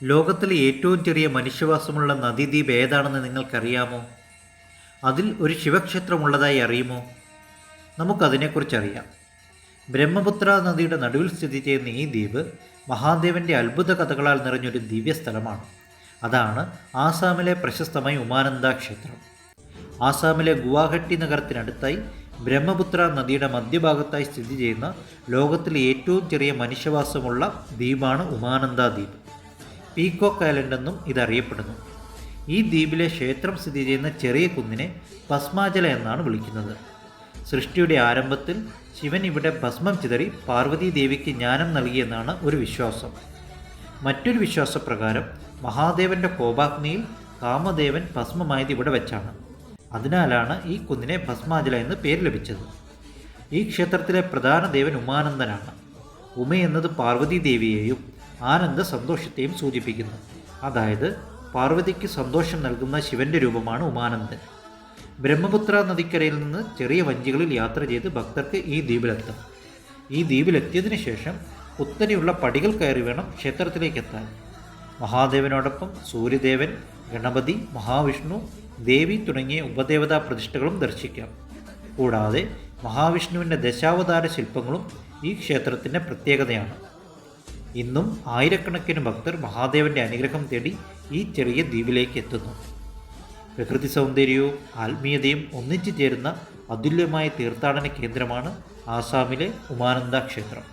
ലോകത്തിലെ ഏറ്റവും ചെറിയ മനുഷ്യവാസമുള്ള നദീദ്വീപ് ഏതാണെന്ന് നിങ്ങൾക്കറിയാമോ? അതിൽ ഒരു ശിവക്ഷേത്രമുള്ളതായി അറിയുമോ? നമുക്കതിനെക്കുറിച്ചറിയാം. ബ്രഹ്മപുത്ര നദിയുടെ നടുവിൽ സ്ഥിതി ചെയ്യുന്ന ഈ ദ്വീപ് മഹാദേവൻ്റെ അത്ഭുത കഥകളാൽ നിറഞ്ഞൊരു ദിവ്യസ്ഥലമാണ്. അതാണ് ആസാമിലെ പ്രശസ്തമായ ഉമാനന്ദ ക്ഷേത്രം. ആസാമിലെ ഗുവാഹട്ടി നഗരത്തിനടുത്തായി ബ്രഹ്മപുത്ര നദിയുടെ മധ്യഭാഗത്തായി സ്ഥിതി ചെയ്യുന്ന ലോകത്തിലെ ഏറ്റവും ചെറിയ മനുഷ്യവാസമുള്ള ദ്വീപാണ് ഉമാനന്ദ ദ്വീപ്. പീക്കോക്ക് ഐലൻഡ് എന്നും ഇതറിയപ്പെടുന്നു. ഈ ദ്വീപിലെ ക്ഷേത്രം സ്ഥിതി ചെയ്യുന്ന ചെറിയ കുന്നിനെ ഭസ്മാചല എന്നാണ് വിളിക്കുന്നത്. സൃഷ്ടിയുടെ ആരംഭത്തിൽ ശിവൻ ഇവിടെ ഭസ്മം ചിതറി പാർവതി ദേവിക്ക് ജ്ഞാനം നൽകിയെന്നാണ് ഒരു വിശ്വാസം. മറ്റൊരു വിശ്വാസപ്രകാരം മഹാദേവൻ്റെ കോപാഗ്നിയിൽ കാമദേവൻ ഭസ്മമായത് ഇവിടെ വെച്ചാണ്. അതിനാലാണ് ഈ കുന്നിനെ ഭസ്മാചല എന്ന് പേര് ലഭിച്ചത്. ഈ ക്ഷേത്രത്തിലെ പ്രധാന ദേവൻ ഉമാനന്ദനാണ്. ഉമ എന്നത് പാർവതി ദേവിയെയും ആനന്ദ സന്തോഷത്തെയും സൂചിപ്പിക്കുന്നു. അതായത് പാർവതിക്ക് സന്തോഷം നൽകുന്ന ശിവന്റെ രൂപമാണ് ഉമാനന്ദൻ. ബ്രഹ്മപുത്ര നദിക്കരയിൽ നിന്ന് ചെറിയ വഞ്ചികളിൽ യാത്ര ചെയ്ത് ഭക്തർക്ക് ഈ ദ്വീപിലെത്തും. ഈ ദ്വീപിലെത്തിയതിനു ശേഷം കുത്തനെയുള്ള പടികൾ കയറി വേണം ക്ഷേത്രത്തിലേക്ക് എത്താൻ. മഹാദേവനോടൊപ്പം സൂര്യദേവൻ, ഗണപതി, മഹാവിഷ്ണു, ദേവി തുടങ്ങിയ ഉപദേവതാ പ്രതിഷ്ഠകളും ദർശിക്കാം. കൂടാതെ മഹാവിഷ്ണുവിൻ്റെ ദശാവതാര ശില്പങ്ങളും ഈ ക്ഷേത്രത്തിൻ്റെ പ്രത്യേകതയാണ്. ഇന്നും ആയിരക്കണക്കിന് ഭക്തർ മഹാദേവൻ്റെ അനുഗ്രഹം തേടി ഈ ചെറിയ ദ്വീപിലേക്ക് എത്തുന്നു. പ്രകൃതി സൗന്ദര്യവും ആത്മീയതയും ഒന്നിച്ചു ചേരുന്ന അതുല്യമായ തീർത്ഥാടന കേന്ദ്രമാണ് ആസാമിലെ ഉമാനന്ദ ക്ഷേത്രം.